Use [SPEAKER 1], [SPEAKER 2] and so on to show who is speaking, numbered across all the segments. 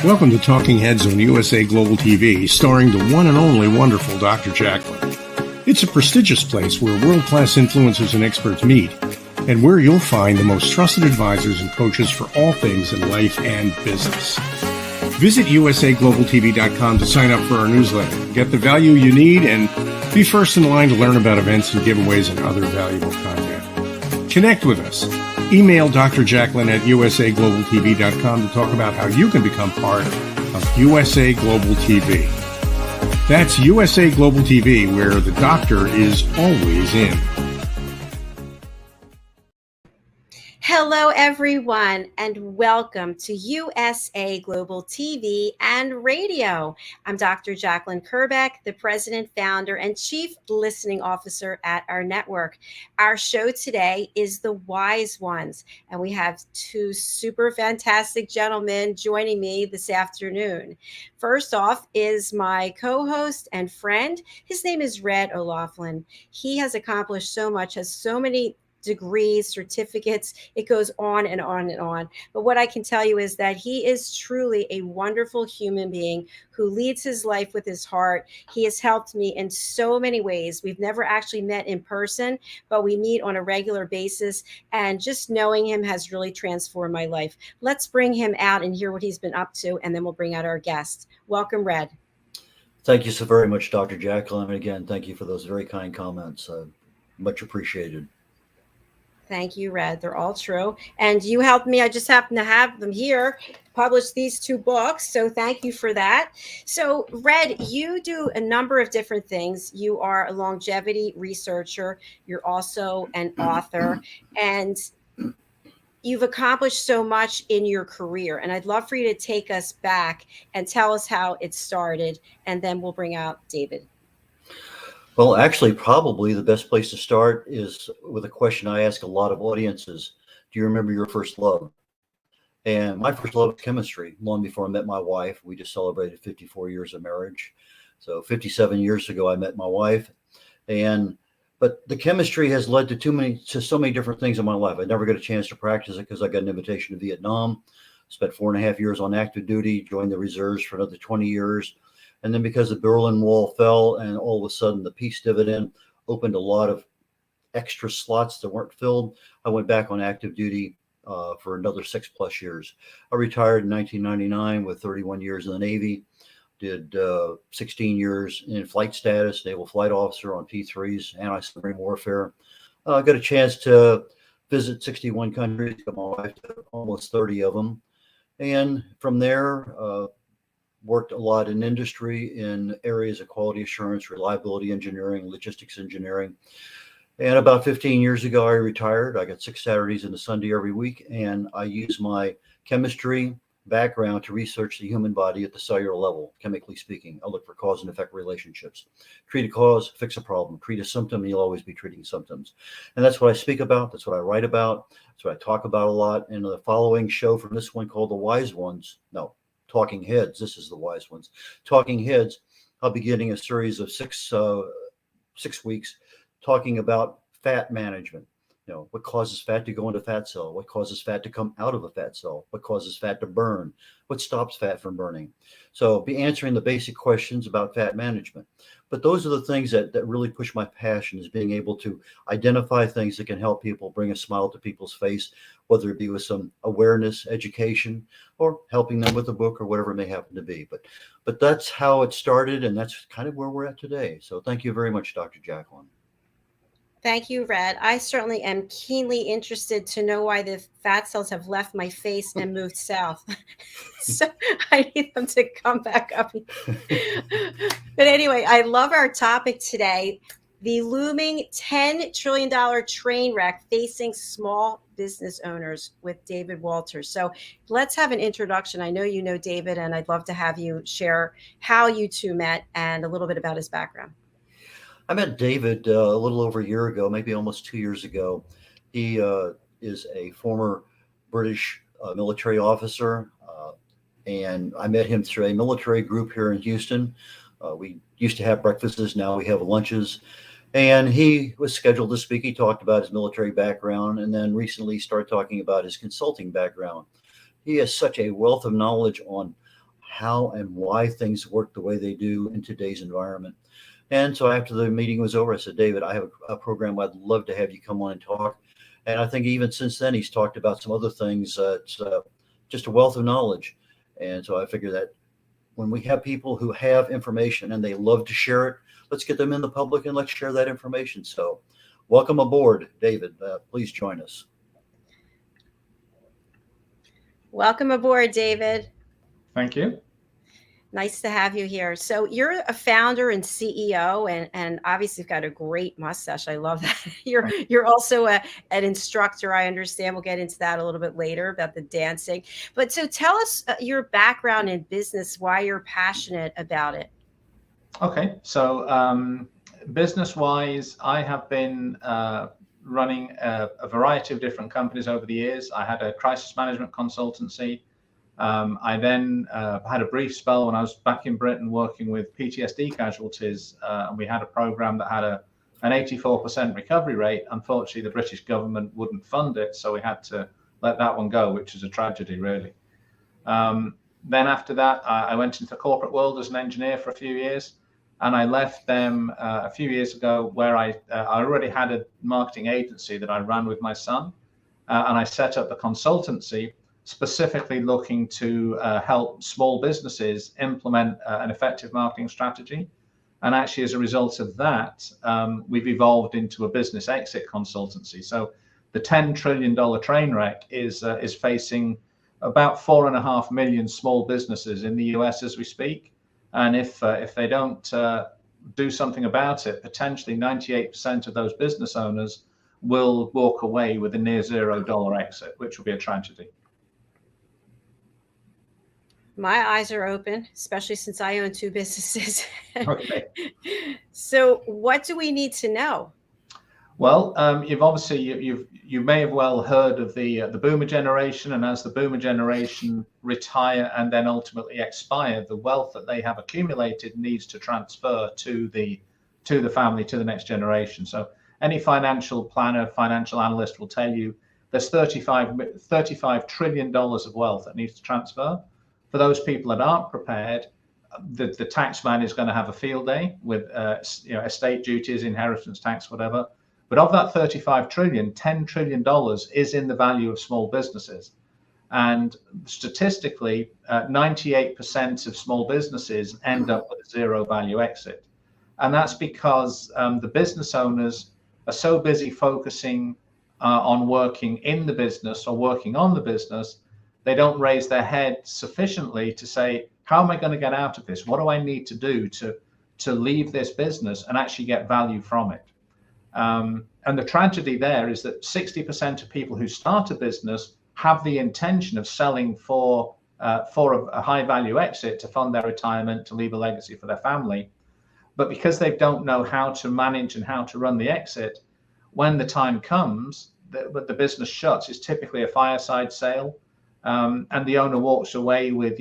[SPEAKER 1] Welcome to Talking Heads on USA Global TV, starring the one and only wonderful Dr. JACALYN. It's a prestigious place where world-class influencers and experts meet, and where you'll find the most trusted advisors and coaches for all things in life and business. Visit usaglobaltv.com to sign up for our newsletter, get the value you need, and be first in line to learn about events and giveaways and other valuable content. Connect with us. Email Dr. JACALYN at usaglobaltv.com to talk about how you can become part of USA Global TV. That's USA Global TV, where the doctor is always in.
[SPEAKER 2] Hello, everyone, and welcome to USA Global TV and Radio. I'm Dr. JACALYN KERBECK, the President, Founder, and Chief Listening Officer at our network. Our show today is The Wise Ones, and we have two super fantastic gentlemen joining me this afternoon. First off is my co-host and friend. His name is Red O'Loughlin. He has accomplished so much, has so many degrees, certificates, it goes on and on and on. But what I can tell you is that he is truly a wonderful human being who leads his life with his heart. He has helped me in so many ways. We've never actually met in person, but we meet on a regular basis. And just knowing him has really transformed my life. Let's bring him out and hear what he's been up to, and then we'll bring out our guest. Welcome, Red.
[SPEAKER 3] Thank you so very much, Dr. JACALYN. And again, thank you for those very kind comments. Much appreciated.
[SPEAKER 2] Thank you, Red. They're all true. And you helped me. I just happen to have them here, publish these two books. So thank you for that. So Red, you do a number of different things. You are a longevity researcher. You're also an author, and you've accomplished so much in your career. And I'd love for you to take us back and tell us how it started. And then we'll bring out David.
[SPEAKER 3] Well, actually, probably the best place to start is with a question I ask a lot of audiences. Do you remember your first love? And my first love was chemistry. Long before I met my wife, we just celebrated 54 years of marriage. So 57 years ago, I met my wife. But the chemistry has led to so many different things in my life. I never got a chance to practice it because I got an invitation to Vietnam. Spent 4.5 years on active duty, joined the reserves for another 20 years. And then because the Berlin Wall fell and all of a sudden the peace dividend opened a lot of extra slots that weren't filled, I went back on active duty for another 6+ years. I retired in 1999 with 31 years in the Navy, did 16 years in flight status, naval flight officer on P-3s, anti-submarine warfare. Got a chance to visit 61 countries, got my wife to almost 30 of them. And from there, worked a lot in industry in areas of quality assurance, reliability engineering, logistics engineering. And about 15 years ago, I retired. I got 6 Saturdays and a Sunday every week. And I use my chemistry background to research the human body at the cellular level, chemically speaking. I look for cause and effect relationships. Treat a cause, fix a problem. Treat a symptom, and you'll always be treating symptoms. And that's what I speak about. That's what I write about. That's what I talk about a lot. And the following show from this one called The Wise Ones, Talking Heads. This is The Wise Ones. Talking Heads. I'll be getting a series of 6 weeks talking about fat management. What causes fat to go into fat cell? What causes fat to come out of a fat cell? What causes fat to burn? What stops fat from burning? So I'll be answering the basic questions about fat management. But those are the things that really push my passion, is being able to identify things that can help people, bring a smile to people's face, whether it be with some awareness, education, or helping them with a book or whatever it may happen to be. But that's how it started, and that's kind of where we're at today. So thank you very much, Dr. JACALYN.
[SPEAKER 2] Thank you, Red. I certainly am keenly interested to know why the fat cells have left my face and moved south. So I need them to come back up. But anyway, I love our topic today, the looming $10 trillion train wreck facing small business owners, with David Walters. So let's have an introduction. I know you know David, and I'd love to have you share how you two met and a little bit about his background.
[SPEAKER 3] I met David a little over a year ago, maybe almost 2 years ago. He is a former British military officer, and I met him through a military group here in Houston. We used to have breakfasts, now we have lunches. And he was scheduled to speak. He talked about his military background, and then recently started talking about his consulting background. He has such a wealth of knowledge on how and why things work the way they do in today's environment. And so after the meeting was over, I said, David, I have a program I'd love to have you come on and talk. And I think even since then, he's talked about some other things. It's just a wealth of knowledge. And so I figure that when we have people who have information and they love to share it, let's get them in the public and let's share that information. So welcome aboard, David. Please join us.
[SPEAKER 2] Welcome aboard, David.
[SPEAKER 4] Thank you.
[SPEAKER 2] Nice to have you here. So you're a founder and CEO, and obviously you've got a great mustache. I love that. You're also an instructor, I understand. We'll get into that a little bit later about the dancing. But so tell us your background in business, why you're passionate about it.
[SPEAKER 4] Okay, so business-wise, I have been running a variety of different companies over the years. I had a crisis management consultancy. I then had a brief spell when I was back in Britain working with PTSD casualties, and we had a program that had an 84% recovery rate. Unfortunately, the British government wouldn't fund it, so we had to let that one go, which is a tragedy, really. Then after that, I went into the corporate world as an engineer for a few years, and I left them a few years ago where I already had a marketing agency that I ran with my son, and I set up a consultancy specifically looking to help small businesses implement an effective marketing strategy. And actually, as a result of that, we've evolved into a business exit consultancy. So the $10 trillion train wreck is facing about 4.5 million small businesses in the US as we speak. And if they don't do something about it, potentially 98% of those business owners will walk away with a near $0 exit, which will be a tragedy.
[SPEAKER 2] My eyes are open, especially since I own 2 businesses.
[SPEAKER 4] Okay.
[SPEAKER 2] So what do we need to know?
[SPEAKER 4] Well, you may have well heard of the boomer generation, and as the boomer generation retire and then ultimately expire, the wealth that they have accumulated needs to transfer to the family, to the next generation. So any financial planner, financial analyst will tell you there's $35 trillion of wealth that needs to transfer. For those people that aren't prepared, the tax man is going to have a field day with estate duties, inheritance tax, whatever. But of that 35 trillion, $10 trillion is in the value of small businesses. And statistically, 98% of small businesses end up with a zero value exit. And that's because the business owners are so busy focusing on working in the business or working on the business, they don't raise their head sufficiently to say, how am I going to get out of this? What do I need to do to leave this business and actually get value from it? And the tragedy there is that 60% of people who start a business have the intention of selling for a high value exit to fund their retirement, to leave a legacy for their family. But because they don't know how to manage and how to run the exit, when the time comes, the business shuts. It's typically a fireside sale. And the owner walks away with,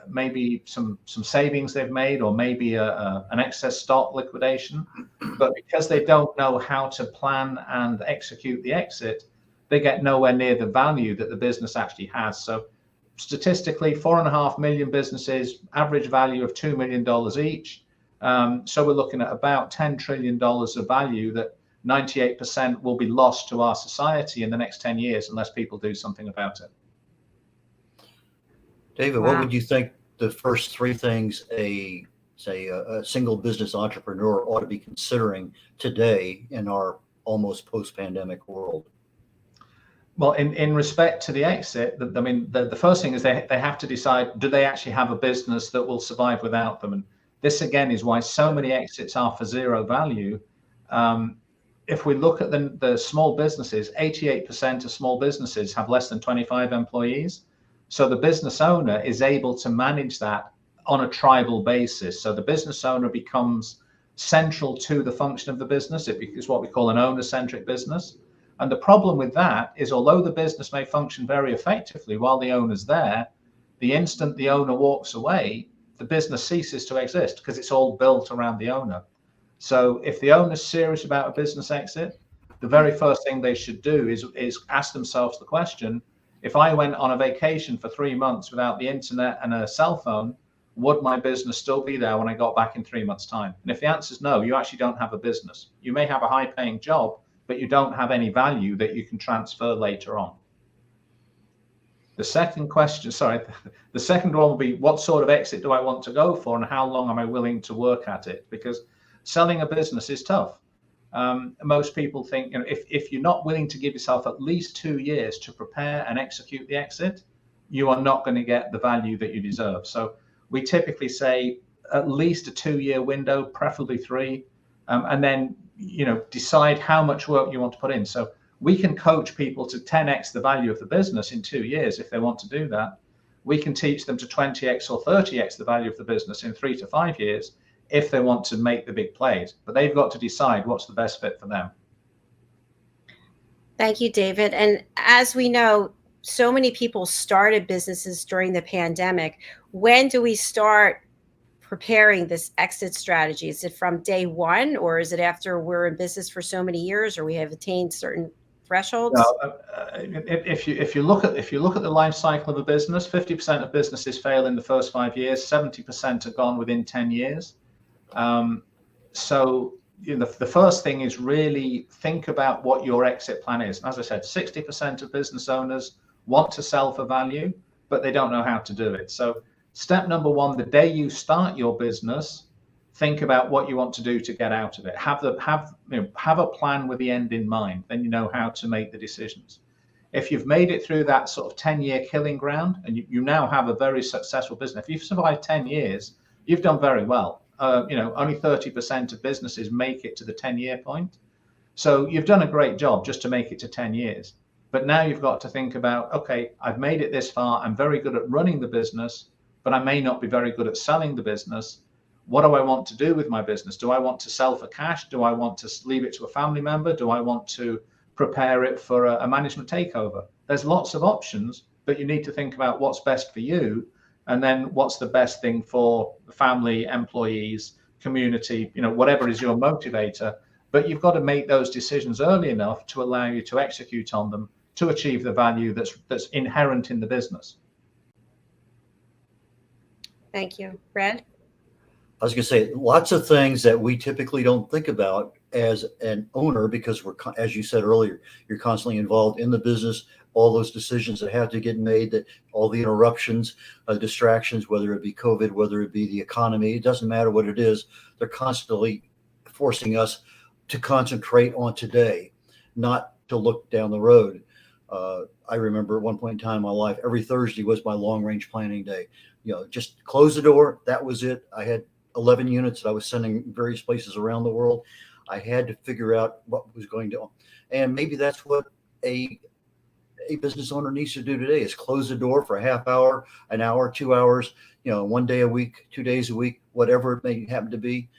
[SPEAKER 4] maybe some savings they've made, or maybe an excess stock liquidation. But because they don't know how to plan and execute the exit, they get nowhere near the value that the business actually has. So statistically, 4.5 million businesses, average value of $2 million each. So we're looking at about $10 trillion of value that 98% will be lost to our society in the next 10 years unless people do something about it.
[SPEAKER 3] David,
[SPEAKER 2] Wow.
[SPEAKER 3] What would you think the first 3 things a single business entrepreneur ought to be considering today in our almost post-pandemic world?
[SPEAKER 4] Well, in respect to the exit, the first thing is they have to decide, do they actually have a business that will survive without them? And this, again, is why so many exits are for zero value. If we look at the small businesses, 88% of small businesses have less than 25 employees. So the business owner is able to manage that on a tribal basis. So the business owner becomes central to the function of the business. It is what we call an owner-centric business. And the problem with that is, although the business may function very effectively while the owner's there, the instant the owner walks away, the business ceases to exist because it's all built around the owner. So if the owner's serious about a business exit, the very first thing they should do is ask themselves the question, if I went on a vacation for 3 months without the internet and a cell phone, would my business still be there when I got back in 3 months' time? And if the answer is no, you actually don't have a business. You may have a high-paying job, but you don't have any value that you can transfer later on. The second question, the second one will be, what sort of exit do I want to go for, and how long am I willing to work at it? Because selling a business is tough. Most people think, if you're not willing to give yourself at least 2 years to prepare and execute the exit, you are not going to get the value that you deserve. So we typically say at least a 2-year window, preferably 3, and then decide how much work you want to put in. So we can coach people to 10x the value of the business in 2 years if they want to do that. We can teach them to 20x or 30x the value of the business in 3 to 5 years if they want to make the big plays, but they've got to decide what's the best fit for them.
[SPEAKER 2] Thank you, David. And as we know, so many people started businesses during the pandemic. When do we start preparing this exit strategy? Is it from day one, or is it after we're in business for so many years, or we have attained certain thresholds?
[SPEAKER 4] No, if you look at the life cycle of a business, 50% of businesses fail in the first 5 years, 70% are gone within 10 years. So the first thing is really think about what your exit plan is. As I said, 60% of business owners want to sell for value, but they don't know how to do it. So step number one, the day you start your business, think about what you want to do to get out of it. Have a plan with the end in mind. Then you know how to make the decisions. If you've made it through that sort of 10-year killing ground, and you now have a very successful business, if you've survived 10 years, you've done very well. Only 30% of businesses make it to the 10-year point. So you've done a great job just to make it to 10 years. But now you've got to think about, okay, I've made it this far. I'm very good at running the business, but I may not be very good at selling the business. What do I want to do with my business? Do I want to sell for cash? Do I want to leave it to a family member? Do I want to prepare it for a management takeover? There's lots of options, but you need to think about what's best for you, and then what's the best thing for the family, employees, community, whatever is your motivator. But you've got to make those decisions early enough to allow you to execute on them to achieve the value that's inherent in the business.
[SPEAKER 2] Thank you. Brad?
[SPEAKER 3] I was going to say lots of things that we typically don't think about as an owner, because as you said earlier, you're constantly involved in the business, all those decisions that have to get made, that all the interruptions, distractions, whether it be COVID, whether it be the economy, it doesn't matter what it is, they're constantly forcing us to concentrate on today, not to look down the road. I remember at one point in time in my life, every Thursday was my long range planning day. Just close the door. That was it. I had 11 units that I was sending various places around the world. I had to figure out what was going to, and maybe that's what a business owner needs to do today, is close the door for a half hour, an hour, 2 hours, 1 day a week, 2 days a week, whatever it may happen to be.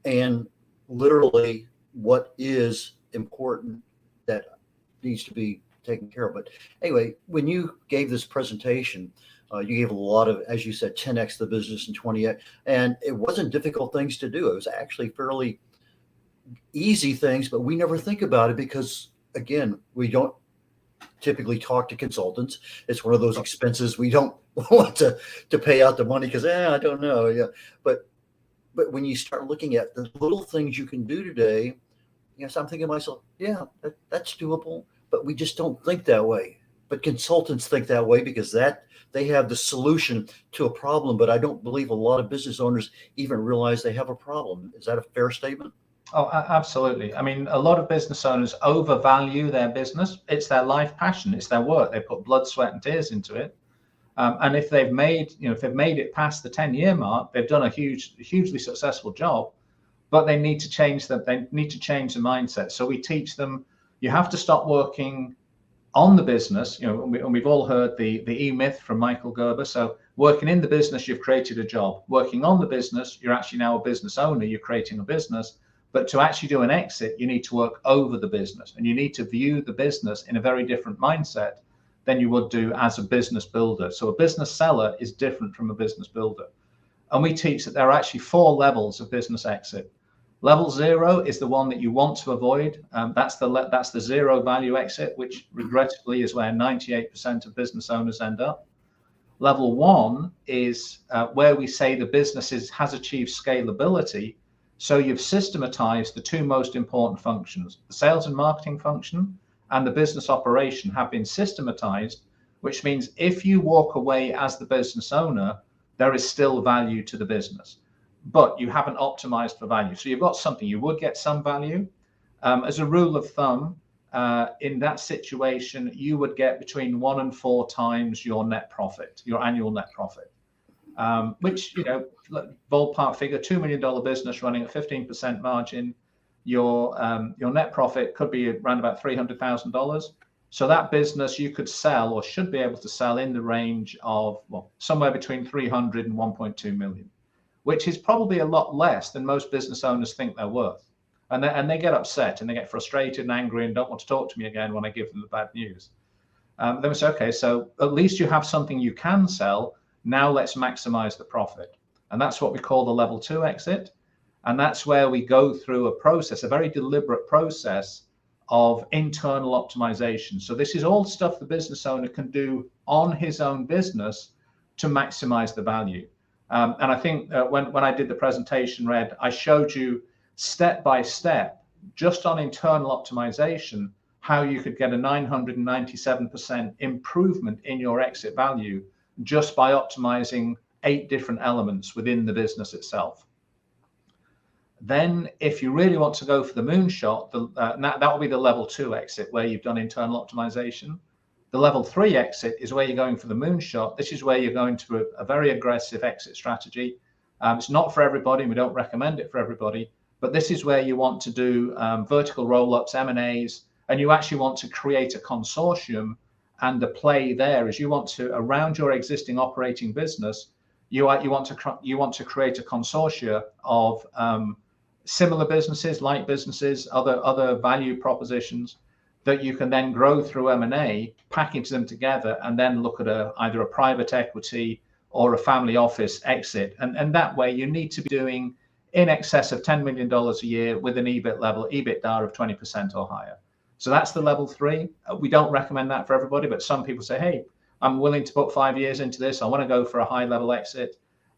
[SPEAKER 3] And literally what is important that needs to be taken care of. But anyway, when you gave this presentation, you gave a lot of, as you said, 10x the business and 20x, and it wasn't difficult things to do. It was actually fairly easy things, but we never think about it because, again, we don't typically talk to consultants. It's one of those expenses we don't want to pay out the money because I don't know. Yeah, but when you start looking at the little things you can do today, yes, I'm thinking to myself, yeah, that's doable. But we just don't think that way. But consultants think that way because they have the solution to a problem. But I don't believe a lot of business owners even realize they have a problem. Is that a fair statement?
[SPEAKER 4] Oh, absolutely. I mean, a lot of business owners overvalue their business. It's their life passion. It's their work. They put blood, sweat, and tears into it. And if they've made it past the 10-year mark, they've done a hugely successful job. But they need to change them. They need to change the mindset. So we teach them, you have to stop working on the business. And we've all heard the E-myth from Michael Gerber. So working in the business, you've created a job. Working on the business, you're actually now a business owner. You're creating a business. But to actually do an exit, you need to work over the business, and you need to view the business in a very different mindset than you would do as a business builder. So a business seller is different from a business builder. And we teach that there are actually 4 levels of business exit. Level 0 is the one that you want to avoid. That's the zero value exit, which regrettably is where 98% of business owners end up. Level 1 is where we say the business has achieved scalability. So you've systematized the two most important functions. The sales and marketing function and the business operation have been systematized, which means if you walk away as the business owner, there is still value to the business, but you haven't optimized for value. So you've got something, you would get some value. As a rule of thumb, in that situation, you would get between 1 and 4 times your net profit, your annual net profit, which, you know, ballpark figure, $2 million business running at 15% margin, your net profit could be around about $300,000. So that business you could sell, or should be able to sell, in the range of, well, somewhere between 300 and 1.2 million, which is probably a lot less than most business owners think they're worth. And they get upset and they get frustrated and angry and don't want to talk to me again when I give them the bad news. Then we say, okay, so at least you have something you can sell. Now let's maximize the profit. And that's what we call the level 2 exit. And that's where we go through a process, a very deliberate process of internal optimization. So this is all stuff the business owner can do on his own business to maximize the value. And I think when I did the presentation, Red, I showed you step by step, just on internal optimization, how you could get a 997% improvement in your exit value just by optimizing 8 different elements within the business itself. Then if you really want to go for the moonshot, that will be the level 2 exit, where you've done internal optimization. The level 3 exit is where you're going for the moonshot. This is where you're going to a very aggressive exit strategy. It's not for everybody, and we don't recommend it for everybody, but this is where you want to do vertical roll-ups, M&As, and you actually want to create a consortium. And the play there is you want to, around your existing operating business, you want to create a consortia of similar businesses, like businesses, other value propositions that you can then grow through M&A, package them together, and then look at either a private equity or a family office exit. And that way you need to be doing in excess of $10 million a year with an EBITDA of 20% or higher. So that's the level 3. We don't recommend that for everybody, but some people say, hey, I'm willing to put 5 years into this. I want to go for a high level exit.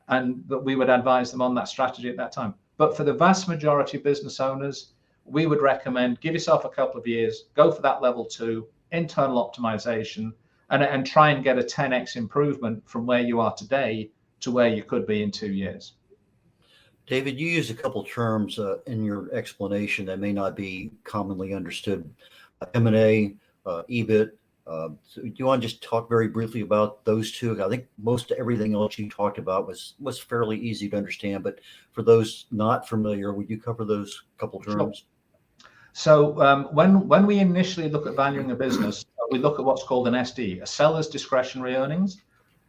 [SPEAKER 4] But we would advise them on that strategy at that time. But for the vast majority of business owners, we would recommend give yourself a couple of years, go for that level 2, internal optimization, and try and get a 10x improvement from where you are today to where you could be in 2 years.
[SPEAKER 3] David, you used a couple terms in your explanation that may not be commonly understood. M&A, EBIT. So do you want to just talk very briefly about those two? I think most everything else you talked about was fairly easy to understand, but for those not familiar, would you cover those couple terms?
[SPEAKER 4] Sure. So when we initially look at valuing a business, we look at what's called an SD, a seller's discretionary earnings.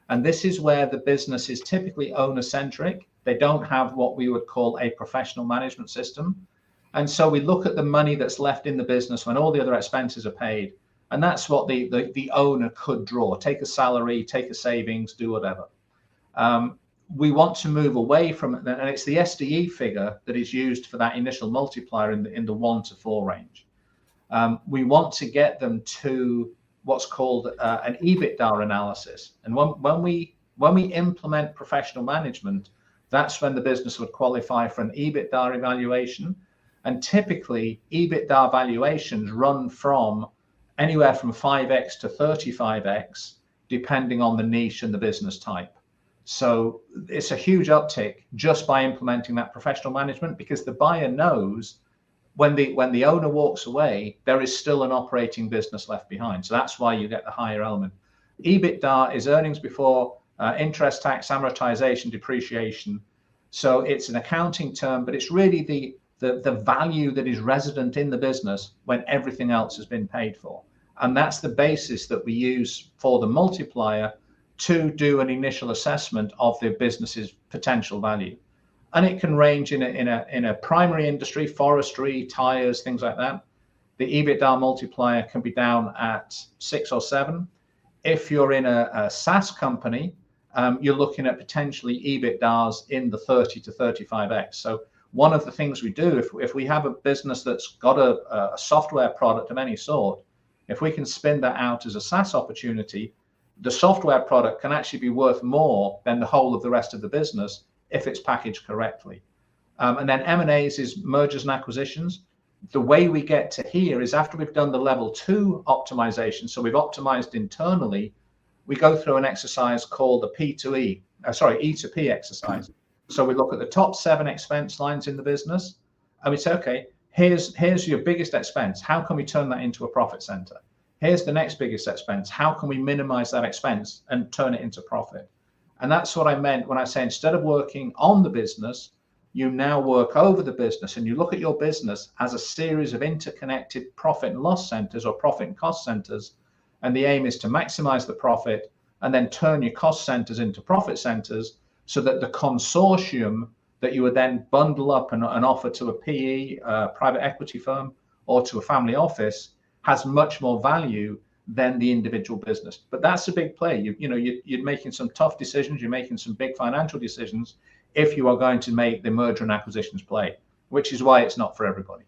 [SPEAKER 4] And this is where the business is typically owner-centric. They don't have what we would call a professional management system. And so we look at the money that's left in the business when all the other expenses are paid. And that's what the owner could draw, take a salary, take a savings, do whatever. We want to move away from it, and it's the SDE figure that is used for that initial multiplier in the 1 to 4 range. We want to get them to what's called an EBITDA analysis. And when we implement professional management, that's when the business would qualify for an EBITDA evaluation. And typically, EBITDA valuations run from anywhere from 5x to 35x, depending on the niche and the business type. So it's a huge uptick just by implementing that professional management, because the buyer knows when the owner walks away, there is still an operating business left behind. So that's why you get the higher element. EBITDA is earnings before interest, tax, amortization, depreciation. So it's an accounting term, but it's really the value that is resident in the business when everything else has been paid for. And that's the basis that we use for the multiplier to do an initial assessment of the business's potential value. And it can range in a primary industry, forestry, tires, things like that. The EBITDA multiplier can be down at 6 or 7. If you're in a SaaS company, you're looking at potentially EBITDAs in the 30 to 35x. So one of the things we do, if we have a business that's got a software product of any sort, if we can spin that out as a SaaS opportunity, the software product can actually be worth more than the whole of the rest of the business if it's packaged correctly. And then M&As is mergers and acquisitions. The way we get to here is after we've done the level 2 optimization, so we've optimized internally, we go through an exercise called the E to P exercise. So we look at the top 7 expense lines in the business, and we say, okay, here's your biggest expense. How can we turn that into a profit center? Here's the next biggest expense. How can we minimize that expense and turn it into profit? And that's what I meant when I say instead of working on the business, you now work over the business, and you look at your business as a series of interconnected profit and loss centers or profit and cost centers. And the aim is to maximize the profit and then turn your cost centers into profit centers, so that the consortium that you would then bundle up and offer to a PE, private equity firm, or to a family office has much more value than the individual business. But that's a big play. You're making some tough decisions. You're making some big financial decisions if you are going to make the merger and acquisitions play, which is why it's not for everybody.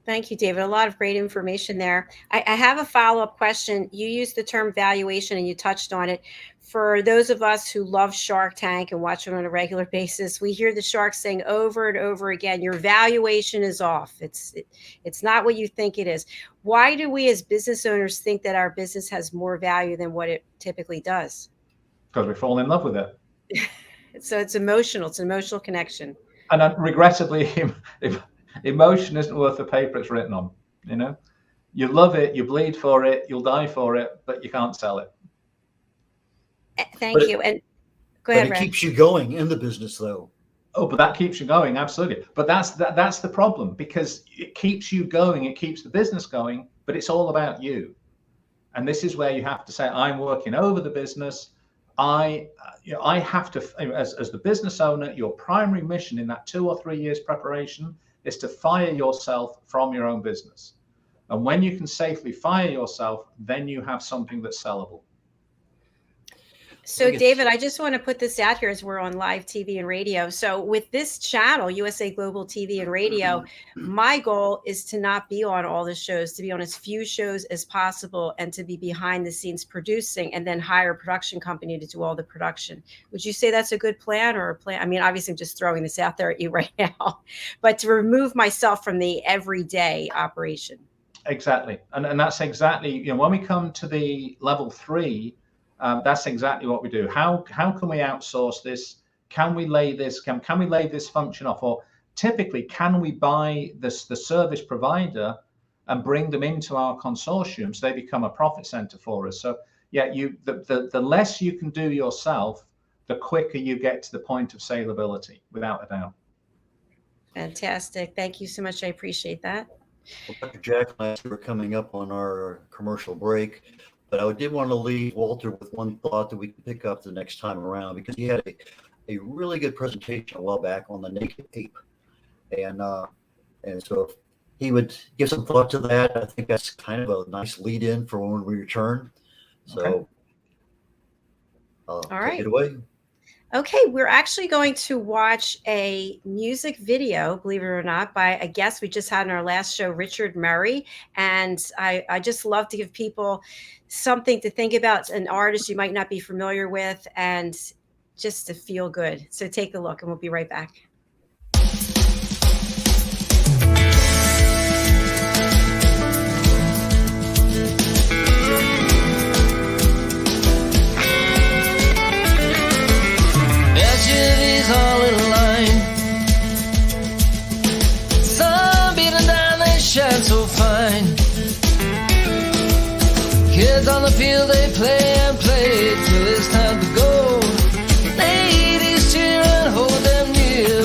[SPEAKER 2] Thank you, David. A lot of great information there. I have a follow-up question. You used the term valuation and you touched on it. For those of us who love Shark Tank and watch it on a regular basis, we hear the sharks saying over and over again, your valuation is off. It's not what you think it is. Why do we as business owners think that our business has more value than what it typically does?
[SPEAKER 4] Because we fall in love with it.
[SPEAKER 2] So it's emotional. It's an emotional connection.
[SPEAKER 4] And regrettably, emotion isn't worth the paper it's written on. You love it, you bleed for it, you'll die for it, but you can't sell it.
[SPEAKER 2] Thank you. And go ahead,
[SPEAKER 3] But it keeps you going in the business, though.
[SPEAKER 4] Oh, but that keeps you going, absolutely. But that's the problem, because it keeps you going, it keeps the business going, but it's all about you. And this is where you have to say, I'm working over the business. I have to, as the business owner, your primary mission in that 2 or 3 years preparation is to fire yourself from your own business. And when you can safely fire yourself, then you have something that's sellable.
[SPEAKER 2] So, David, I just want to put this out here as we're on live TV and radio. So with this channel, USA Global TV and Radio, my goal is to not be on all the shows, to be on as few shows as possible, and to be behind the scenes producing, and then hire a production company to do all the production. Would you say that's a good plan or a plan? I mean, obviously, I'm just throwing this out there at you right now, but to remove myself from the everyday operation.
[SPEAKER 4] Exactly. And that's exactly, when we come to the level 3, that's exactly what we do. How can we outsource this? Can we lay this? Can we lay this function off? Or typically, can we buy the service provider and bring them into our consortium so they become a profit center for us? So yeah, the less you can do yourself, the quicker you get to the point of salability, without a doubt.
[SPEAKER 2] Fantastic. Thank you so much. I appreciate that.
[SPEAKER 3] Well, Dr. Jacalyn, we're coming up on our commercial break. But I did want to leave Walter with one thought that we can pick up the next time around, because he had a really good presentation a while back on the naked ape. And so if he would give some thought to that, I think that's kind of a nice lead in for when we return. So
[SPEAKER 2] all right.
[SPEAKER 3] Take it away.
[SPEAKER 2] Okay, we're actually going to watch a music video, believe it or not, by a guest we just had in our last show, Richard Murray. And I just love to give people something to think about, an artist you might not be familiar with, and just to feel good. So take a look and we'll be right back.
[SPEAKER 5] SUVs all in line, sun beating down, they shine so fine. Kids on the field, they play and play till it's time to go. Ladies cheer and hold them near,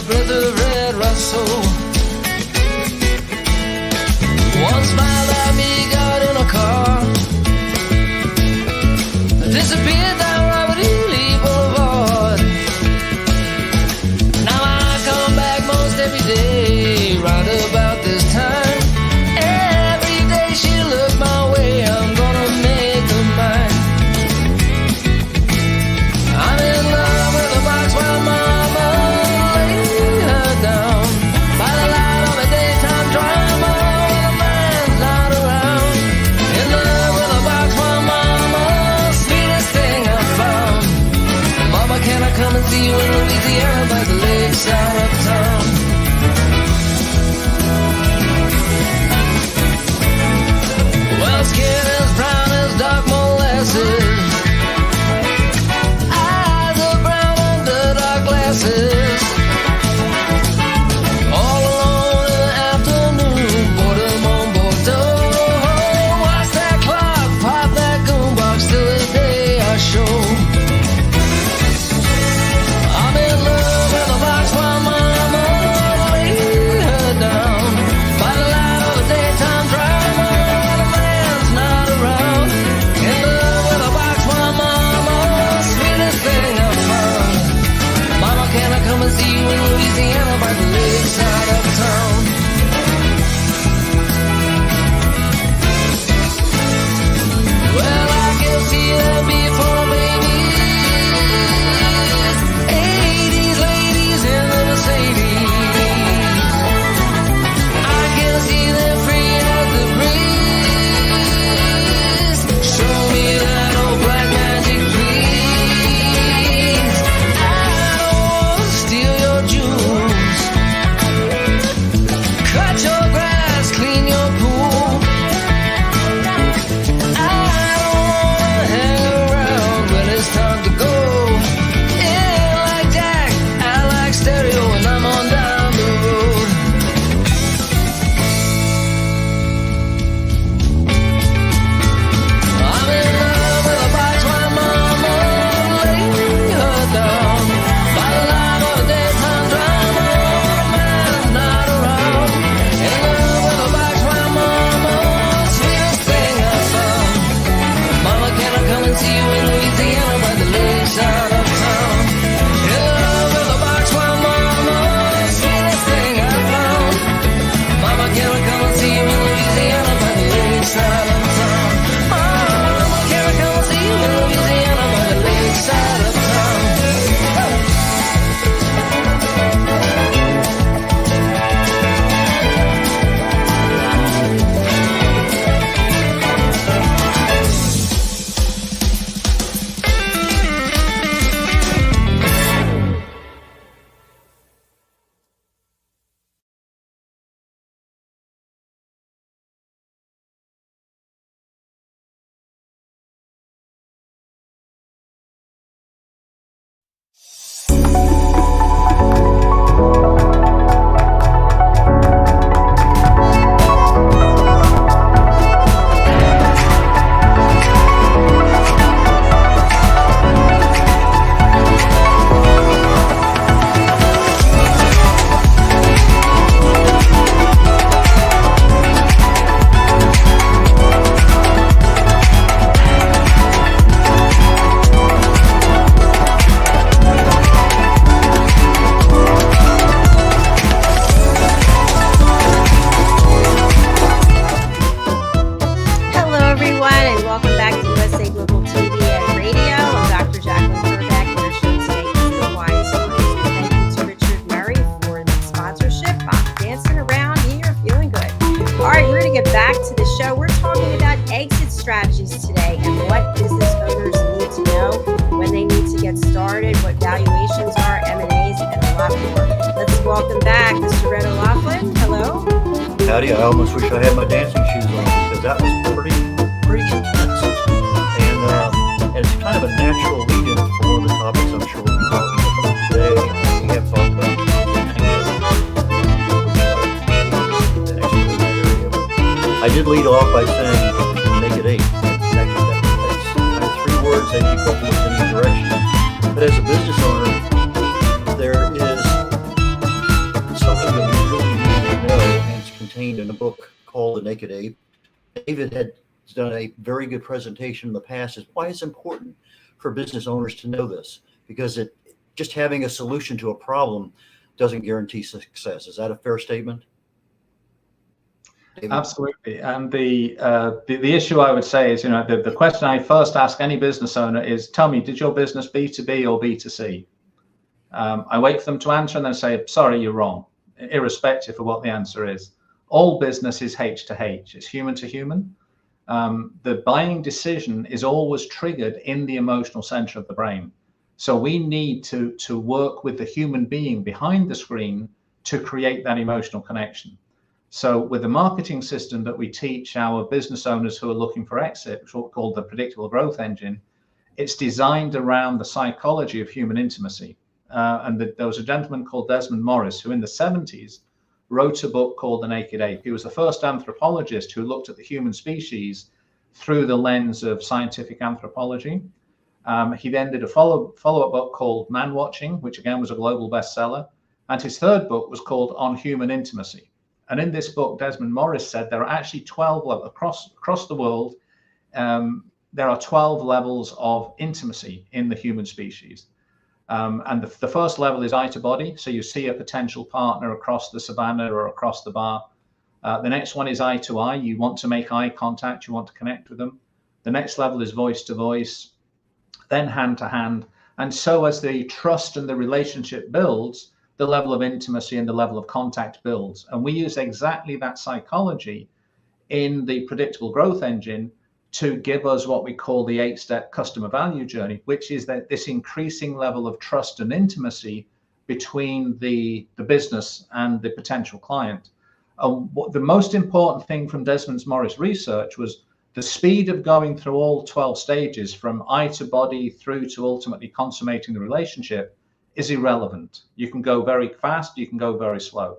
[SPEAKER 5] in Louisiana by the lakeside uptown. Well, skin as brown as dark molasses, eyes are brown under dark glasses. All alone in the afternoon, boredom on Bordeaux. Watch that clock, pop that goombox till the day I show. I'm in love with a box while mama lay her down by the light of the daytime drama while the man's not around. In love with a box while mama, sweetest thing I found. Mama, can I come and see you in Louisiana by the lakeside uptown? Well, I can see them before babies, 80s ladies in the Mercedes. I can see them free as the breeze. Show me that old black magic, please. I don't want to steal your jewels, cut your grass, clean your pool. I don't wanna hang around when it's time to go. Yeah, like Jack, I like stereo when I'm on down the road. I'm in love with a box while mama laying her down by the light of the daytime drama when a man's not around. In love with a box while mama, sweetest thing I found. Mama, can I come and see you in Louisiana by the lakeside uptown? In love with a box while mama, sweetest thing I found. Mama, can I come and see you in Louisiana by the lakeside uptown? Mama, can I come and see you in Louisiana by the lakeside uptown?
[SPEAKER 2] Hello, everyone, and welcome back to USA Global TV and Radio. I'm Dr. Jacqueline KERBECK, your show's Vegas the Wise One. Thank you to Richard Murray for the sponsorship. I'm dancing around here, feeling good. All right, we're going to get back to the show. We're talking about exit strategies today and what business owners need to know when they need to get started, what valuations are, M&As, and a lot more. Let's welcome back Mr. Red O'Loughlin. Hello.
[SPEAKER 3] Howdy, I almost wish I had my dancing shoes on because that was pretty intense. And it's kind of a natural lead-in for one of the topics I'm sure we'll be talking about today. We have talked about the next area. I did lead off by saying naked ape. That's kind of three words that you can go in any direction. But as a business owner, there is something that we really need to know, and it's contained in a book called The Naked Ape. David had done a very good presentation in the past is why it's important for business owners to know this, because it just having a solution to a problem doesn't guarantee success. Is that a fair statement, David?
[SPEAKER 4] Absolutely. And the issue I would say is, the question I first ask any business owner is, tell me, did your business B2B or B2C? I wait for them to answer and then say, sorry, you're wrong, irrespective of what the answer is. All business is H to H. It's human to human. The buying decision is always triggered in the emotional center of the brain. So we need to work with the human being behind the screen to create that emotional connection. So with the marketing system that we teach our business owners who are looking for exit, which is what we call the predictable growth engine, it's designed around the psychology of human intimacy. There was a gentleman called Desmond Morris who in the 70s wrote a book called The Naked Ape. He was the first anthropologist who looked at the human species through the lens of scientific anthropology. He then did a follow-up book called Man Watching, which again was a global bestseller. And his third book was called On Human Intimacy. And in this book, Desmond Morris said there are actually 12 across the world. There are 12 levels of intimacy in the human species. And the first level is eye to body. So you see a potential partner across the savannah or across the bar. The next one is eye to eye. You want to make eye contact. You want to connect with them. The next level is voice to voice, then hand to hand. And so as the trust and the relationship builds, the level of intimacy and the level of contact builds. And we use exactly that psychology in the predictable growth engine to give us what we call the 8-step customer value journey, which is that this increasing level of trust and intimacy between the business and the potential client. The most important thing from Desmond Morris research was the speed of going through all 12 stages from eye to body through to ultimately consummating the relationship is irrelevant. You can go very fast, you can go very slow.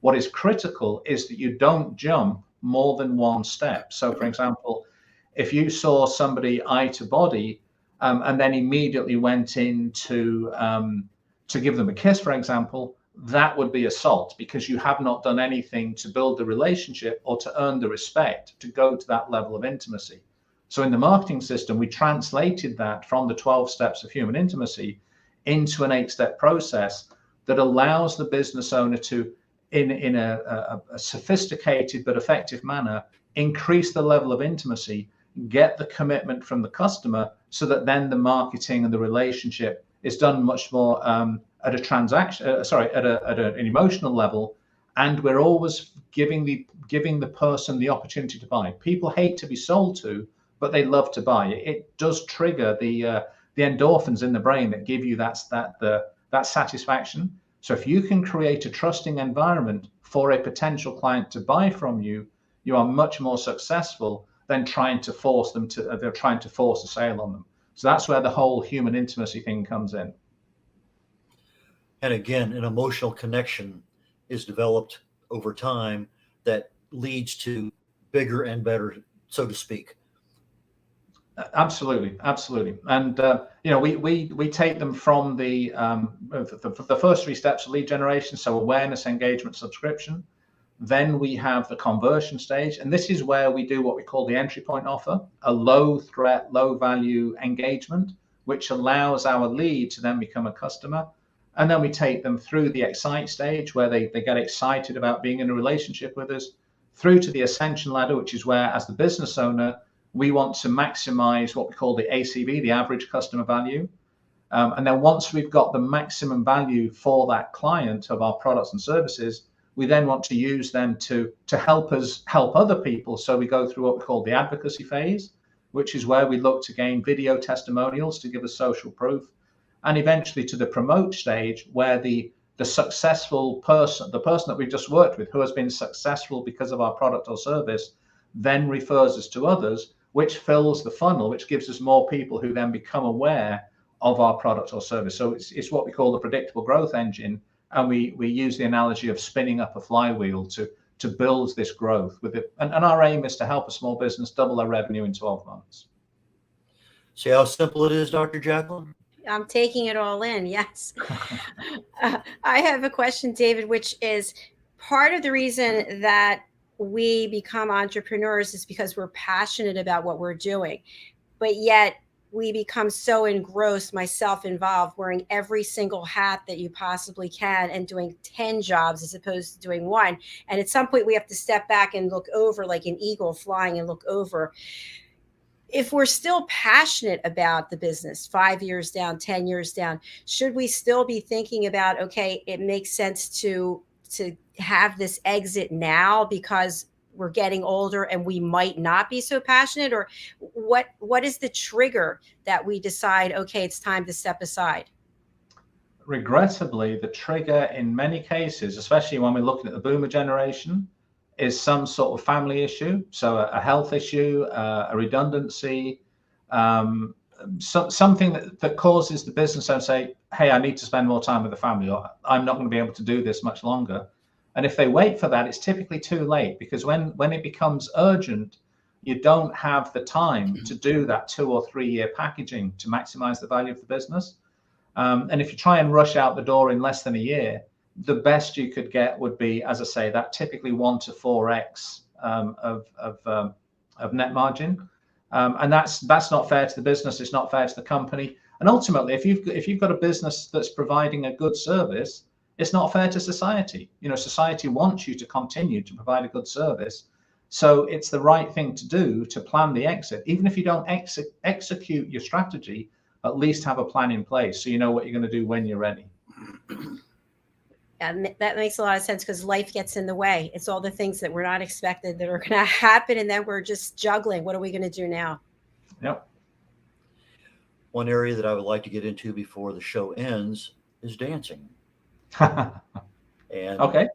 [SPEAKER 4] What is critical is that you don't jump more than one step. So for example, if you saw somebody eye to body and then immediately went in to give them a kiss, for example, that would be assault because you have not done anything to build the relationship or to earn the respect to go to that level of intimacy. So in the marketing system, we translated that from the 12 steps of human intimacy into an 8-step process that allows the business owner to, in a sophisticated but effective manner, increase the level of intimacy, get the commitment from the customer so that then the marketing and the relationship is done much more at a transaction, at an emotional level, and we're always giving the person the opportunity to buy. People hate to be sold to, but they love to buy. It does trigger the endorphins in the brain that give you that satisfaction. So if you can create a trusting environment for a potential client to buy from you, you are much more successful than trying to force a sale on them. So that's where the whole human intimacy thing comes in.
[SPEAKER 3] And again, an emotional connection is developed over time that leads to bigger and better, so to speak.
[SPEAKER 4] Absolutely. And we take them from the first 3 steps of lead generation, so awareness, engagement, subscription. Then we have the conversion stage, and this is where we do what we call the entry point offer, a low threat, low value engagement, which allows our lead to then become a customer. And then we take them through the excite stage, where they get excited about being in a relationship with us, through to the ascension ladder, which is where, as the business owner, we want to maximize what we call the ACV, the average customer value. And then once we've got the maximum value for that client of our products and services, we then want to use them to help us help other people. So we go through what we call the advocacy phase, which is where we look to gain video testimonials to give us social proof, and eventually to the promote stage, where the successful person, the person that we've just worked with, who has been successful because of our product or service, then refers us to others, which fills the funnel, which gives us more people who then become aware of our product or service. So it's what we call the predictable growth engine. And we use the analogy of spinning up a flywheel to build this growth with it. And our aim is to help a small business double their revenue in 12 months.
[SPEAKER 3] See how simple it is, Dr. JACALYN?
[SPEAKER 2] I'm taking it all in. Yes. I have a question, David, which is part of the reason that we become entrepreneurs is because we're passionate about what we're doing, but yet we become so engrossed, myself involved, wearing every single hat that you possibly can and doing 10 jobs as opposed to doing one. And at some point we have to step back and look over like an eagle flying and look over. If we're still passionate about the business 5 years down, 10 years down, should we still be thinking about, okay, it makes sense to have this exit now because we're getting older and we might not be so passionate? Or what is the trigger that we decide, okay, it's time to step aside?
[SPEAKER 4] Regrettably, the trigger in many cases, especially when we're looking at the boomer generation, is some sort of family issue. So a health issue, a redundancy, something that causes the business owner to say, hey, I need to spend more time with the family, or I'm not going to be able to do this much longer. And if they wait for that, it's typically too late, because when it becomes urgent, you don't have the time to do that 2 or 3 year packaging to maximize the value of the business. And if you try and rush out the door in less than a year, the best you could get would be, as I say, that typically 1 to 4x of net margin. And that's not fair to the business. It's not fair to the company. And ultimately, if you've got a business that's providing a good service, it's not fair to society. You know, society wants you to continue to provide a good service. So it's the right thing to do to plan the exit. Even if you don't execute your strategy, at least have a plan in place so you know what you're going to do when you're ready.
[SPEAKER 2] And that makes a lot of sense, because life gets in the way. It's all the things that we're not expected that are going to happen, and then we're just juggling. What are we going to do now?
[SPEAKER 4] Yep.
[SPEAKER 3] One area that I would like to get into before the show ends is dancing. And
[SPEAKER 4] okay.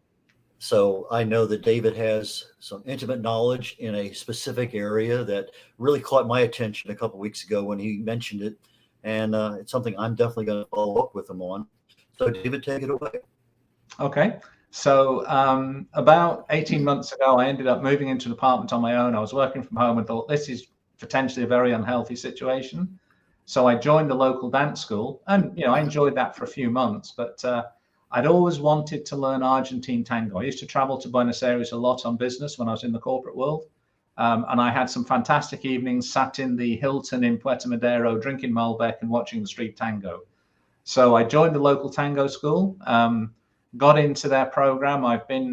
[SPEAKER 3] So I know that David has some intimate knowledge in a specific area that really caught my attention a couple of weeks ago when he mentioned it. And it's something I'm definitely going to follow up with him on. So David, take it away.
[SPEAKER 4] Okay. So about 18 months ago, I ended up moving into an apartment on my own. I was working from home and thought, this is potentially a very unhealthy situation. So I joined the local dance school, and I enjoyed that for a few months, but I'd always wanted to learn Argentine tango. I used to travel to Buenos Aires a lot on business when I was in the corporate world. And I had some fantastic evenings sat in the Hilton in Puerto Madero, drinking Malbec and watching the street tango. So I joined the local tango school, got into their program. I've been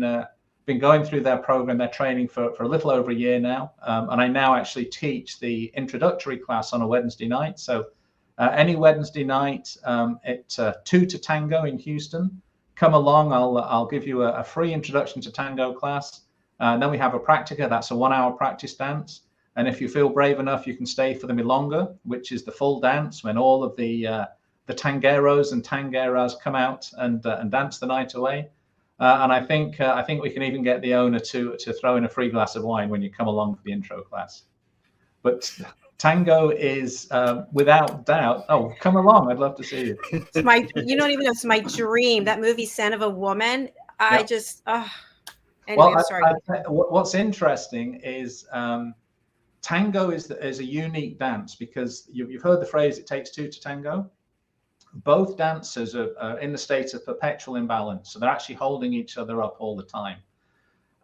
[SPEAKER 4] going through their program, their training for a little over a year now. And I now actually teach the introductory class on a Wednesday night. So any Wednesday night at 2 to Tango in Houston, come along. I'll give you a free introduction to tango class. And then we have a practica. That's a 1 hour practice dance. And if you feel brave enough, you can stay for the milonga, which is the full dance when all of the tangueros and tangueras come out and dance the night away. And I think we can even get the owner to throw in a free glass of wine when you come along for the intro class. But tango is without doubt. Oh, come along! I'd love to see you.
[SPEAKER 2] You don't even know. It's my dream. That movie, Son of a Woman. I
[SPEAKER 4] Yep.
[SPEAKER 2] just. Anyway, I'm sorry.
[SPEAKER 4] What's interesting is tango is a unique dance, because you've heard the phrase "it takes two to tango." Both dancers are in the state of perpetual imbalance, so they're actually holding each other up all the time.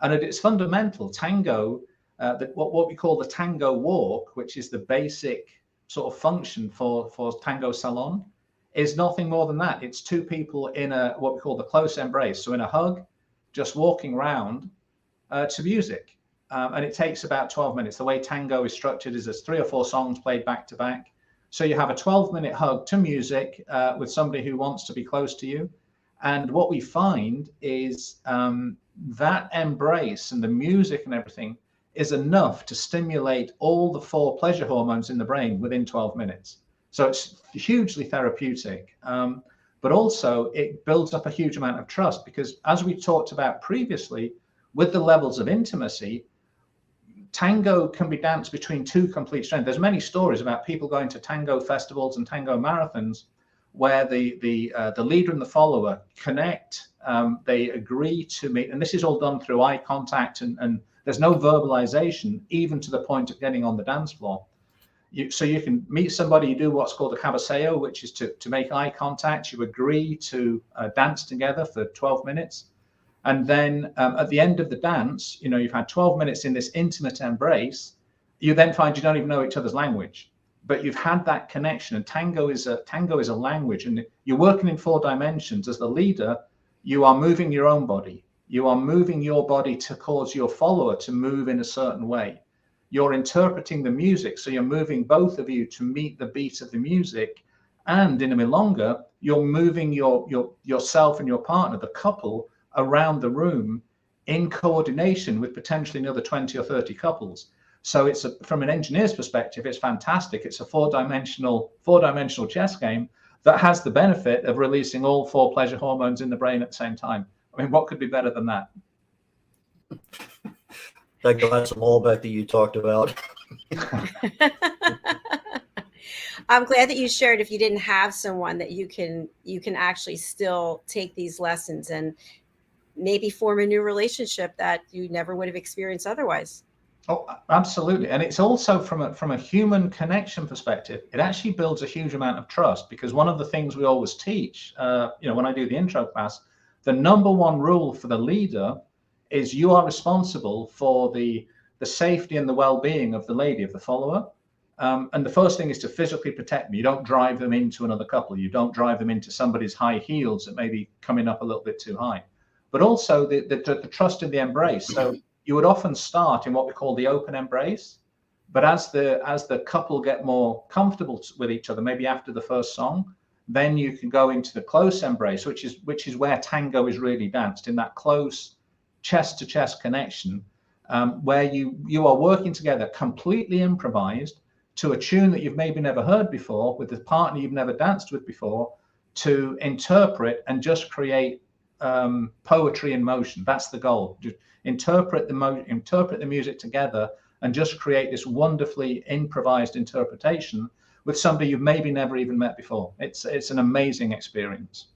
[SPEAKER 4] And at its fundamental, tango, what we call the tango walk, which is the basic sort of function for tango salon, is nothing more than that. It's two people in what we call the close embrace, so in a hug, just walking around to music. And it takes about 12 minutes. The way tango is structured is there's 3 or 4 songs played back to back. So you have a 12-minute hug to music with somebody who wants to be close to you. And what we find is that embrace and the music and everything is enough to stimulate all the 4 pleasure hormones in the brain within 12 minutes. So it's hugely therapeutic. But also it builds up a huge amount of trust, because as we talked about previously, with the levels of intimacy, tango can be danced between 2 complete strangers. There's many stories about people going to tango festivals and tango marathons where the leader and the follower connect. They agree to meet, and this is all done through eye contact, and there's no verbalization, even to the point of getting on the dance floor. So you can meet somebody, you do what's called a cabeceo, which is to make eye contact. You agree to dance together for 12 minutes. And then at the end of the dance, you've had 12 minutes in this intimate embrace. You then find you don't even know each other's language, but you've had that connection. And tango is a language, and you're working in 4 dimensions. As the leader, you are moving your own body. You are moving your body to cause your follower to move in a certain way. You're interpreting the music, so you're moving both of you to meet the beat of the music. And in a milonga, you're moving yourself and your partner, the couple, around the room in coordination with potentially another 20 or 30 couples. So it's from an engineer's perspective, it's fantastic. It's a four-dimensional chess game that has the benefit of releasing all 4 pleasure hormones in the brain at the same time. I mean, what could be better than that?
[SPEAKER 3] That glass of Malbec that you talked about.
[SPEAKER 2] I'm glad that you shared if you didn't have someone that you can actually still take these lessons and maybe form a new relationship that you never would have experienced otherwise.
[SPEAKER 4] Oh, absolutely. And it's also from a human connection perspective, it actually builds a huge amount of trust, because one of the things we always teach, when I do the intro class, the number one rule for the leader is you are responsible for the safety and the well-being of the lady, of the follower. And the first thing is to physically protect them. You don't drive them into another couple. You don't drive them into somebody's high heels that may be coming up a little bit too high. But also the trust in the embrace. So you would often start in what we call the open embrace. But as the couple get more comfortable with each other, maybe after the first song, then you can go into the close embrace, which is where tango is really danced, in that close chest-to-chest connection, where you are working together completely improvised to a tune that you've maybe never heard before, with the partner you've never danced with before, to interpret and just create poetry in motion. That's the goal. Just interpret the music together and just create this wonderfully improvised interpretation with somebody you've maybe never even met before. It's an amazing experience.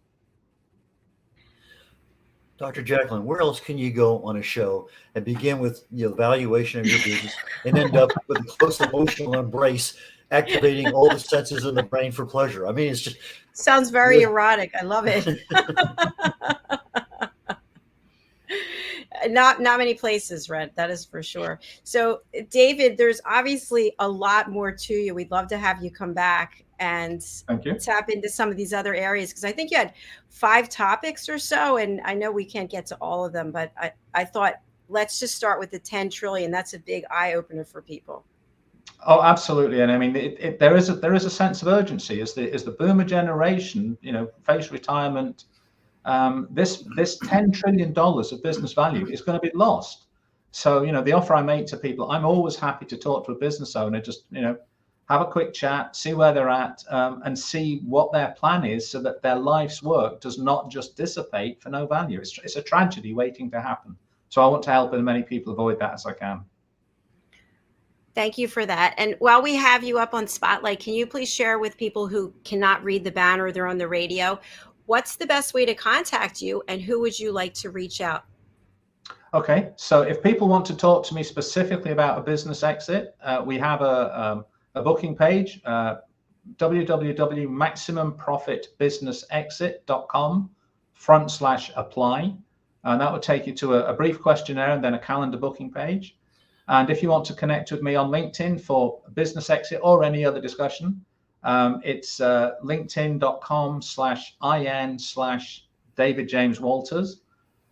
[SPEAKER 3] Dr. JACALYN, where else can you go on a show and begin with the valuation of your business and end up with a close emotional embrace, activating all the senses in the brain for pleasure? I mean, it's just
[SPEAKER 2] sounds very erotic. I love it. Not many places, Red, that is for sure. So, David, there's obviously a lot more to you. We'd love to have you come back and tap into some of these other areas, because I think you had 5 topics or so, and I know we can't get to all of them, but I thought let's just start with the 10 trillion. That's a big eye opener for people.
[SPEAKER 4] Oh, absolutely. And I mean, there is a sense of urgency as the boomer generation, face retirement. This $10 trillion of business value is going to be lost. So, the offer I make to people, I'm always happy to talk to a business owner, just, have a quick chat, see where they're at, and see what their plan is, so that their life's work does not just dissipate for no value. It's a tragedy waiting to happen. So I want to help as many people avoid that as I can.
[SPEAKER 2] Thank you for that. And while we have you up on Spotlight, can you please share with people who cannot read the banner, they're on the radio, what's the best way to contact you, and who would you like to reach out? Okay,
[SPEAKER 4] so if people want to talk to me specifically about a business exit, we have a booking page, www.maximumprofitbusinessexit.com/apply. And that would take you to a brief questionnaire and then a calendar booking page. And if you want to connect with me on LinkedIn for a business exit or any other discussion, it's linkedin.com/in/David James Walters.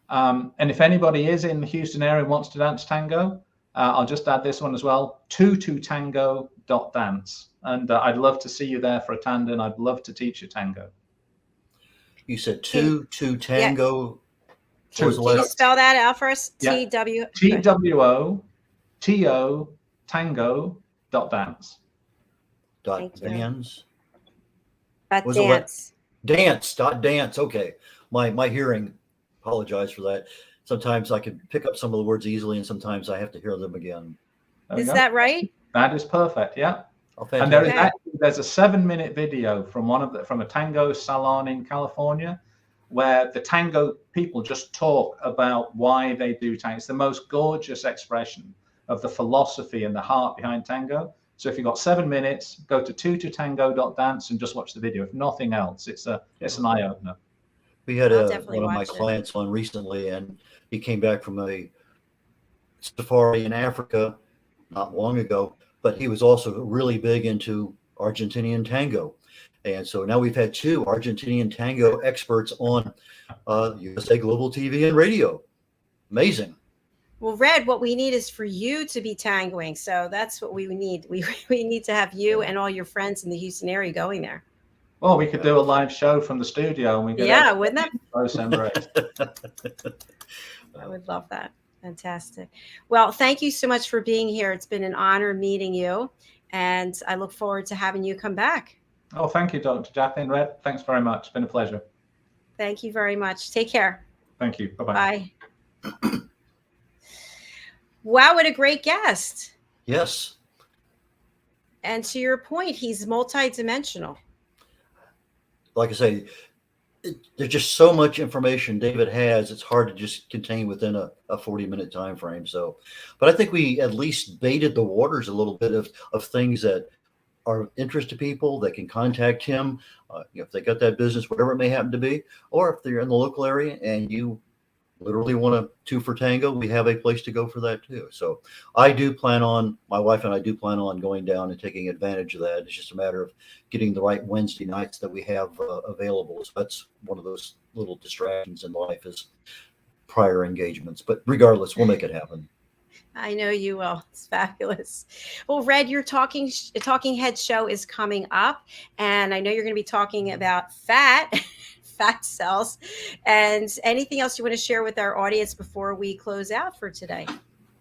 [SPEAKER 4] And if anybody is in the Houston area and wants to dance tango, I'll just add this one as well, 22tango.dance. And I'd love to see you there for a tandem. I'd love to teach you tango.
[SPEAKER 3] You said tango.
[SPEAKER 2] Can you spell that out for us?
[SPEAKER 4] Yeah. TWOTO tango.dance.
[SPEAKER 3] .dance.
[SPEAKER 2] Dance.
[SPEAKER 3] Dance. Okay. My hearing, apologize for that. Sometimes I can pick up some of the words easily, and sometimes I have to hear them again.
[SPEAKER 2] Is that right?
[SPEAKER 4] That is perfect. Yeah.
[SPEAKER 3] Oh,
[SPEAKER 4] and there's a 7-minute video from a tango salon in California, where the tango people just talk about why they do tango. It's the most gorgeous expression of the philosophy and the heart behind tango. So if you've got 7 minutes, go to tango.dance and just watch the video. If nothing else, it's an eye opener.
[SPEAKER 3] We had one of my clients on recently, and he came back from a safari in Africa not long ago, but he was also really big into Argentinian tango. And so now we've had 2 Argentinian tango experts on USA Global TV and radio. Amazing.
[SPEAKER 2] Well, Red, what we need is for you to be tangoing. So that's what we need. We need to have you and all your friends in the Houston area going there.
[SPEAKER 4] Well, we could do a live show from the studio, and we could
[SPEAKER 2] Yeah, wouldn't that?
[SPEAKER 4] close embrace.
[SPEAKER 2] I would love that. Fantastic. Well, thank you so much for being here. It's been an honor meeting you, and I look forward to having you come back.
[SPEAKER 4] Oh, thank you, Dr. JACALYN. Red, thanks very much. It's been a pleasure.
[SPEAKER 2] Thank you very much. Take care.
[SPEAKER 4] Thank you. Bye-bye.
[SPEAKER 2] Bye. Wow, what a great guest.
[SPEAKER 3] Yes.
[SPEAKER 2] And to your point, he's multidimensional.
[SPEAKER 3] Like I say, there's just so much information David has. It's hard to just contain within a 40-minute time frame. So, but I think we at least baited the waters a little bit of things that are of interest to people that can contact him. If they got that business, whatever it may happen to be, or if they're in the local area and you literally want a two for tango, we have a place to go for that too. So I do plan on, my wife and I do plan on going down and taking advantage of that. It's just a matter of getting the right Wednesday nights that we have available. So that's one of those little distractions in life, is prior engagements. But regardless, we'll make it happen.
[SPEAKER 2] I know you will. It's fabulous. Well, Red, your talking head show is coming up, and I know you're going to be talking about fat cells, and anything else you want to share with our audience before we close out for today.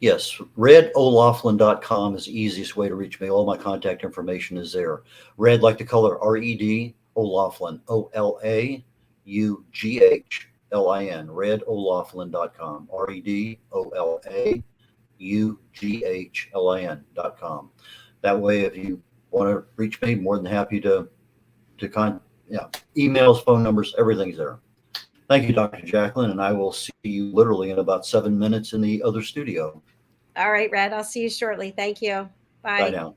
[SPEAKER 3] Yes, redolaughlin.com is the easiest way to reach me. All my contact information is there. Red, like the color, R-E-D, O'Laughlin, O-L-A-U-G-H-L-I-N, redolaughlin.com, redolaughlin.com. That way, if you want to reach me, more than happy to emails, phone numbers, everything's there. Thank you, Dr. JACALYN, and I will see you literally in about 7 minutes in the other studio.
[SPEAKER 2] All right, Red, I'll see you shortly. Thank you. Bye.
[SPEAKER 3] Bye now.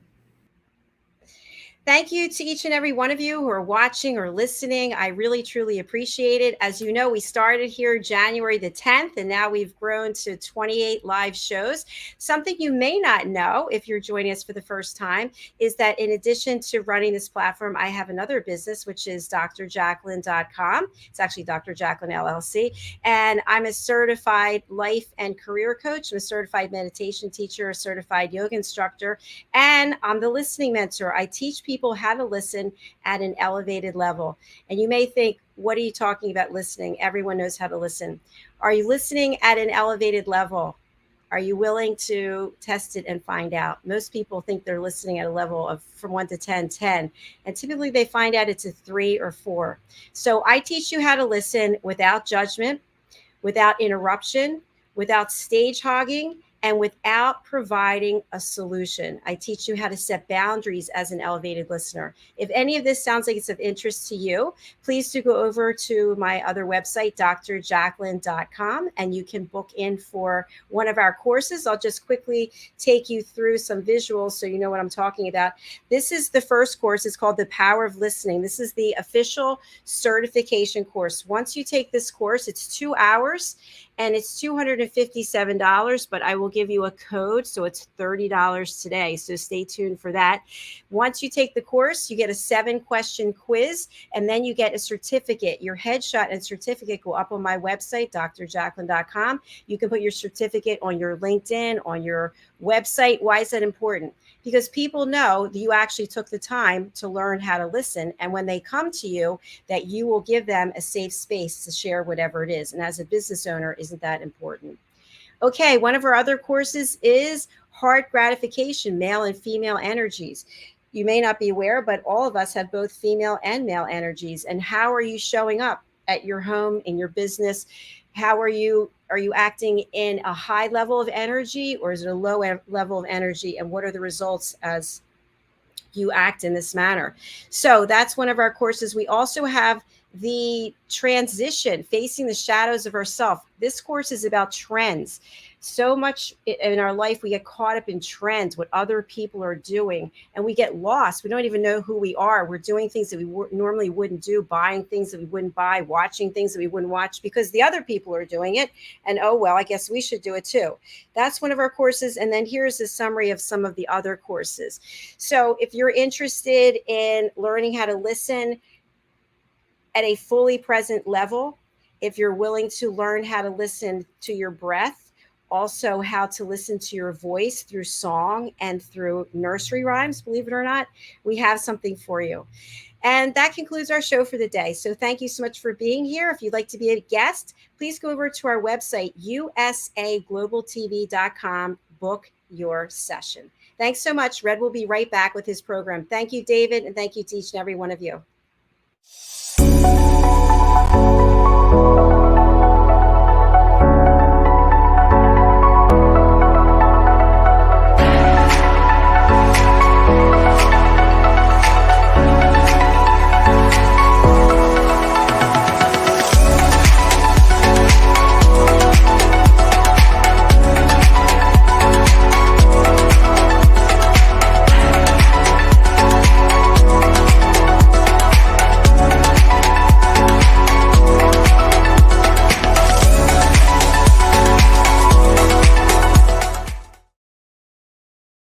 [SPEAKER 2] Thank you to each and every one of you who are watching or listening. I really, truly appreciate it. As you know, we started here January the 10th, and now we've grown to 28 live shows. Something you may not know if you're joining us for the first time is that in addition to running this platform, I have another business, which is drjacalyn.com. It's actually Dr. JACALYN LLC. And I'm a certified life and career coach. I'm a certified meditation teacher, a certified yoga instructor, and I'm the listening mentor. I teach people how to listen at an elevated level. And you may think, what are you talking about listening? Everyone knows how to listen. Are you listening at an elevated level? Are you willing to test it and find out? Most people think they're listening at a level of from 1 to 10, 10. And typically they find out it's a 3 or 4. So I teach you how to listen without judgment, without interruption, without stage hogging, and without providing a solution. I teach you how to set boundaries as an elevated listener. If any of this sounds like it's of interest to you, please do go over to my other website, drjacalyn.com, and you can book in for one of our courses. I'll just quickly take you through some visuals so you know what I'm talking about. This is the first course. It's called The Power of Listening. This is the official certification course. Once you take this course, it's 2 hours, and it's $257, but I will give you a code, so it's $30 today. So stay tuned for that. Once you take the course, you get a 7-question quiz, and then you get a certificate. Your headshot and certificate go up on my website, drjacalyn.com. You can put your certificate on your LinkedIn, on your website. Why is that important? Because people know that you actually took the time to learn how to listen. And when they come to you, that you will give them a safe space to share whatever it is. And as a business owner, isn't that important? Okay, one of our other courses is heart gratification, male and female energies. You may not be aware, but all of us have both female and male energies. And how are you showing up at your home, in your business? How are you acting in a high level of energy, or is it a low level of energy? And what are the results as you act in this manner? So that's one of our courses. We also have the transition, facing the shadows of ourself. This course is about trends. So much in our life, we get caught up in trends, what other people are doing, and we get lost. We don't even know who we are. We're doing things that we normally wouldn't do, buying things that we wouldn't buy, watching things that we wouldn't watch because the other people are doing it. And oh, well, I guess we should do it too. That's one of our courses. And then here's a summary of some of the other courses. So if you're interested in learning how to listen at a fully present level, if you're willing to learn how to listen to your breath, also how to listen to your voice through song and through nursery rhymes, believe it or not, we have something for you. And that concludes our show for the day. So thank you so much for being here. If you'd like to be a guest, please go over to our website, usaglobaltv.com, book your session. Thanks so much. Red will be right back with his program. Thank you, David, and thank you to each and every one of you.